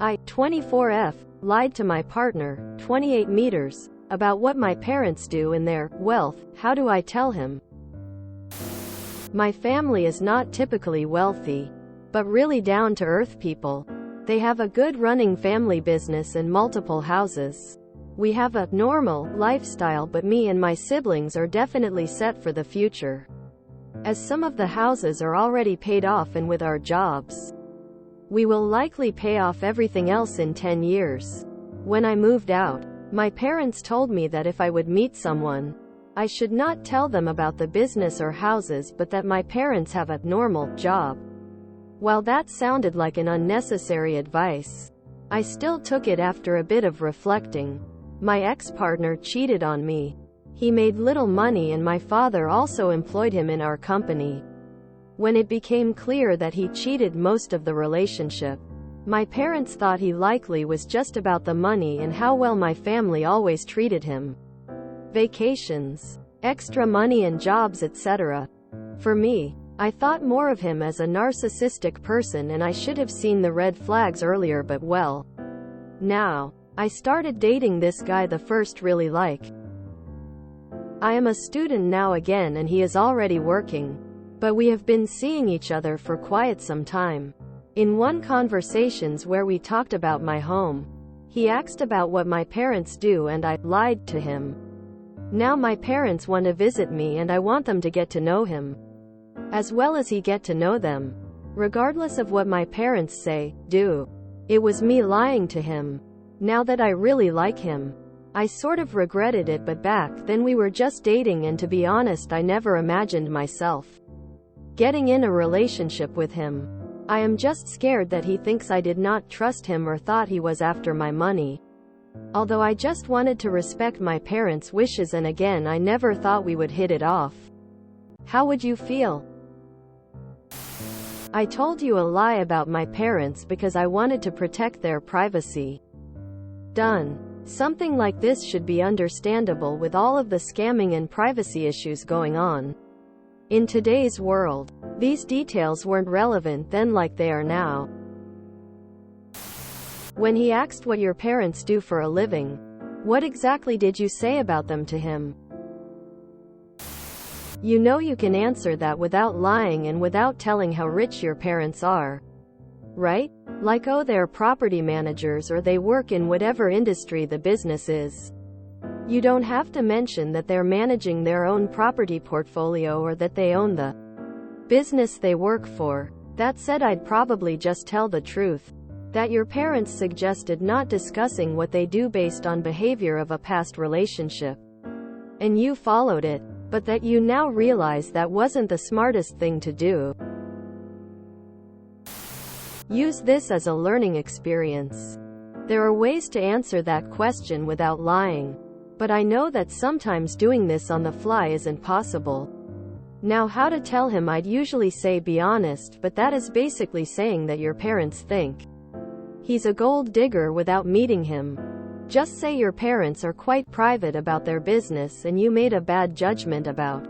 I, 24F, lied to my partner, 28 meters, about what my parents do in their wealth. How do I tell him? My family is not typically wealthy, but really down-to-earth people. They have a good running family business and multiple houses. We have a normal lifestyle, but me and my siblings are definitely set for the future, as some of the houses are already paid off, and with our jobs, we will likely pay off everything else in 10 years. When I moved out, my parents told me that if I would meet someone, I should not tell them about the business or houses, but that my parents have a normal job. While that sounded like an unnecessary advice, I still took it after a bit of reflecting. My ex-partner cheated on me. He made little money, and my father also employed him in our company. When it became clear that he cheated most of the relationship, my parents thought he likely was just about the money and how well my family always treated him. Vacations, extra money and jobs, etc. For me, I thought more of him as a narcissistic person, and I should have seen the red flags earlier, but well, now, I started dating this guy the first really like. I am a student now again, and he is already working, but we have been seeing each other for quite some time. In one conversations where we talked about my home, he asked about what my parents do, and I lied to him. Now my parents want to visit me, and I want them to get to know him, as well as he get to know them, regardless of what my parents say, do. It was me lying to him. Now that I really like him, I sort of regretted it, but back then we were just dating, and to be honest, I never imagined myself getting in a relationship with him. I am just scared that he thinks I did not trust him or thought he was after my money. Although I just wanted to respect my parents' wishes, and again, I never thought we would hit it off. How would you feel? I told you a lie about my parents because I wanted to protect their privacy. Done. Something like this should be understandable with all of the scamming and privacy issues going on. In today's world, these details weren't relevant then like they are now. When he asked what your parents do for a living, what exactly did you say about them to him? You know you can answer that without lying and without telling how rich your parents are, right? Like, oh, they're property managers, or they work in whatever industry the business is. You don't have to mention that they're managing their own property portfolio or that they own the business they work for. That said, I'd probably just tell the truth, that your parents suggested not discussing what they do based on behavior of a past relationship, and you followed it, but that you now realize that wasn't the smartest thing to do. Use this as a learning experience. There are ways to answer that question without lying, but I know that sometimes doing this on the fly isn't possible. Now, how to tell him? I'd usually say be honest, but that is basically saying that your parents think he's a gold digger without meeting him. Just say your parents are quite private about their business and you made a bad judgment about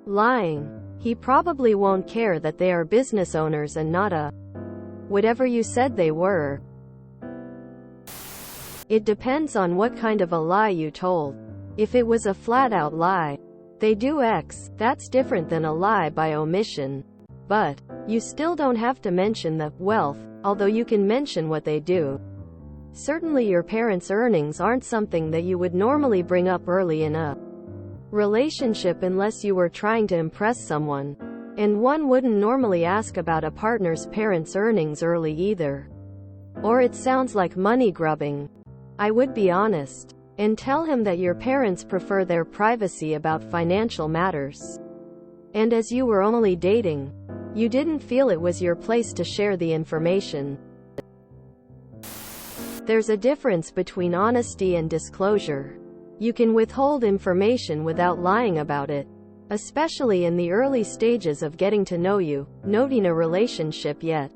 lying. He probably won't care that they are business owners and not a whatever you said they were. It depends on what kind of a lie you told. If it was a flat-out lie, they do X, that's different than a lie by omission. But you still don't have to mention the wealth, although you can mention what they do. Certainly your parents' earnings aren't something that you would normally bring up early in a relationship unless you were trying to impress someone. And one wouldn't normally ask about a partner's parents' earnings early either. Or it sounds like money grubbing. I would be honest and tell him that your parents prefer their privacy about financial matters. And as you were only dating, you didn't feel it was your place to share the information. There's a difference between honesty and disclosure. You can withhold information without lying about it, especially in the early stages of getting to know you, not in a relationship yet.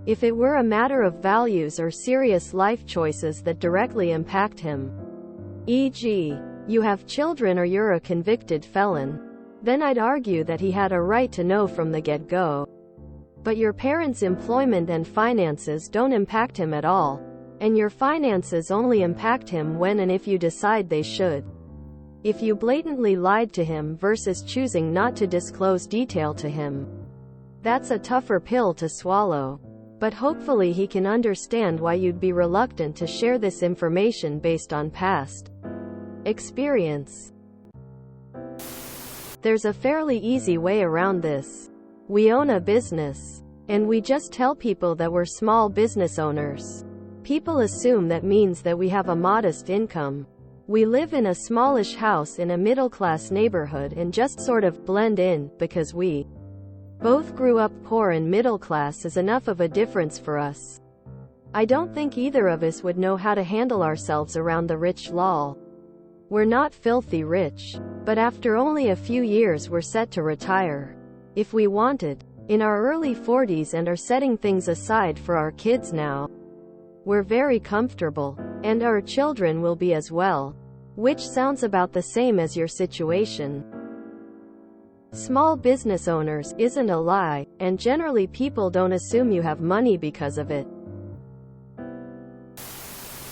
If it were a matter of values or serious life choices that directly impact him, e.g., you have children or you're a convicted felon, then I'd argue that he had a right to know from the get-go. But your parents' employment and finances don't impact him at all. And your finances only impact him when and if you decide they should. If you blatantly lied to him versus choosing not to disclose detail to him, that's a tougher pill to swallow. But hopefully he can understand why you'd be reluctant to share this information based on past experience. There's a fairly easy way around this. We own a business. And we just tell people that we're small business owners. People assume that means that we have a modest income. We live in a smallish house in a middle-class neighborhood and just sort of blend in, because we both grew up poor and middle class is enough of a difference for us. I don't think either of us would know how to handle ourselves around the rich lol. We're not filthy rich. But after only a few years we're set to retire. If we wanted. In our early 40s and are setting things aside for our kids now. We're very comfortable. And our children will be as well. Which sounds about the same as your situation. Small business owners isn't a lie, and generally people don't assume you have money because of it.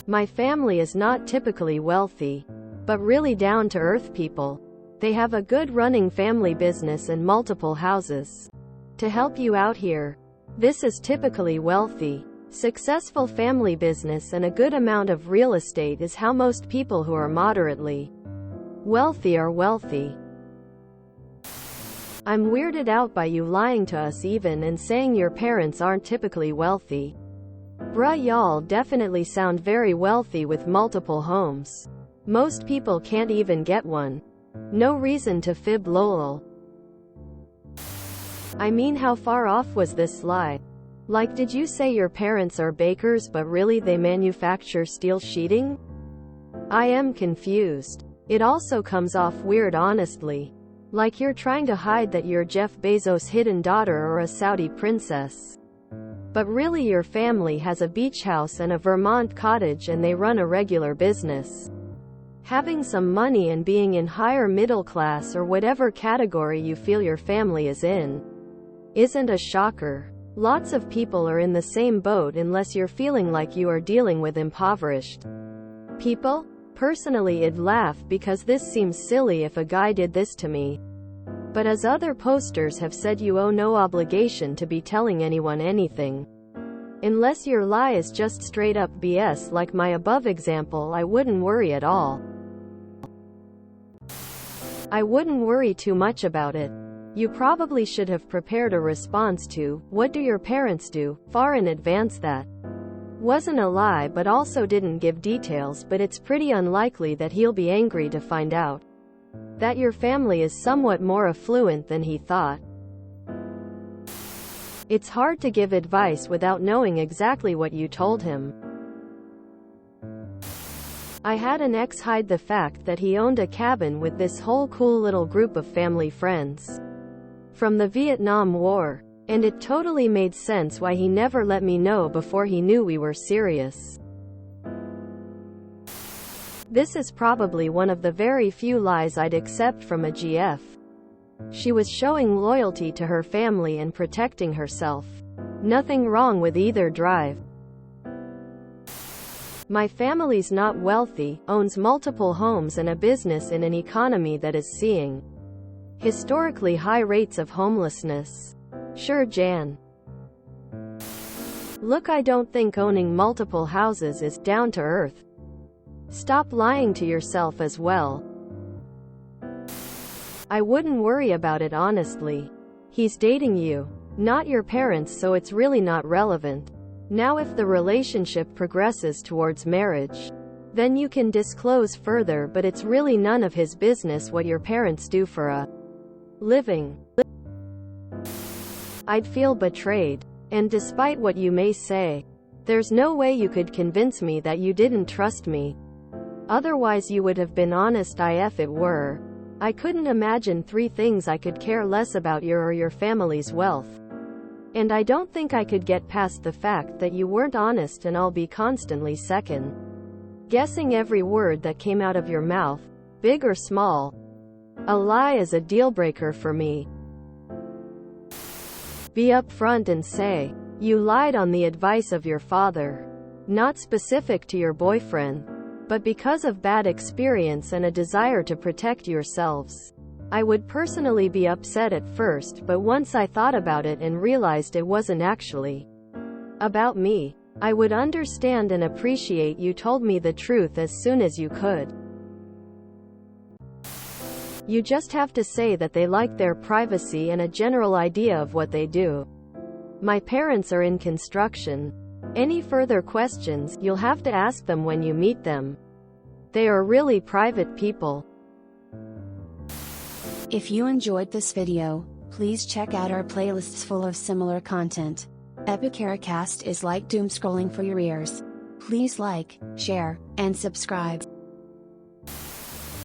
My family is not typically wealthy, but really down-to-earth people. They have a good running family business and multiple houses. To help you out here, this is typically wealthy. Successful family business and a good amount of real estate is how most people who are moderately wealthy are wealthy. I'm weirded out by you lying to us even and saying your parents aren't typically wealthy. Bruh, y'all definitely sound very wealthy with multiple homes. Most people can't even get one. No reason to fib lol. I mean, how far off was this lie? Like, did you say your parents are bakers but really they manufacture steel sheeting? I am confused. It also comes off weird, honestly. Like you're trying to hide that you're Jeff Bezos' hidden daughter or a Saudi princess. But really your family has a beach house and a Vermont cottage and they run a regular business. Having some money and being in higher middle class or whatever category you feel your family is in isn't a shocker. Lots of people are in the same boat unless you're feeling like you are dealing with impoverished people. Personally, I'd laugh because this seems silly if a guy did this to me. But as other posters have said, you owe no obligation to be telling anyone anything. Unless your lie is just straight up BS like my above example, I wouldn't worry at all. I wouldn't worry too much about it. You probably should have prepared a response to, "What do your parents do?" far in advance. That wasn't a lie but also didn't give details, but it's pretty unlikely that he'll be angry to find out that your family is somewhat more affluent than he thought. It's hard to give advice without knowing exactly what you told him. I had an ex hide the fact that he owned a cabin with this whole cool little group of family friends from the Vietnam War. And it totally made sense why he never let me know before he knew we were serious. This is probably one of the very few lies I'd accept from a GF. She was showing loyalty to her family and protecting herself. Nothing wrong with either drive. My family's not wealthy, owns multiple homes and a business in an economy that is seeing historically high rates of homelessness. Sure, Jan. Look, I don't think owning multiple houses is down to earth. Stop lying to yourself as well. I wouldn't worry about it, honestly. He's dating you, not your parents, so it's really not relevant. Now if the relationship progresses towards marriage, then you can disclose further, but it's really none of his business what your parents do for a living. I'd feel betrayed. And despite what you may say, there's no way you could convince me that you didn't trust me. Otherwise you would have been honest if it were. I couldn't imagine 3 things I could care less about your or your family's wealth. And I don't think I could get past the fact that you weren't honest, and I'll be constantly second guessing every word that came out of your mouth, big or small. A lie is a deal breaker for me. Be upfront and say, you lied on the advice of your father. Not specific to your boyfriend, but because of bad experience and a desire to protect yourselves. I would personally be upset at first, but once I thought about it and realized it wasn't actually about me, I would understand and appreciate you told me the truth as soon as you could. You just have to say that they like their privacy and a general idea of what they do. My parents are in construction. Any further questions, you'll have to ask them when you meet them. They are really private people. If you enjoyed this video, please check out our playlists full of similar content. Epicaricast is like doom scrolling for your ears. Please like, share, and subscribe.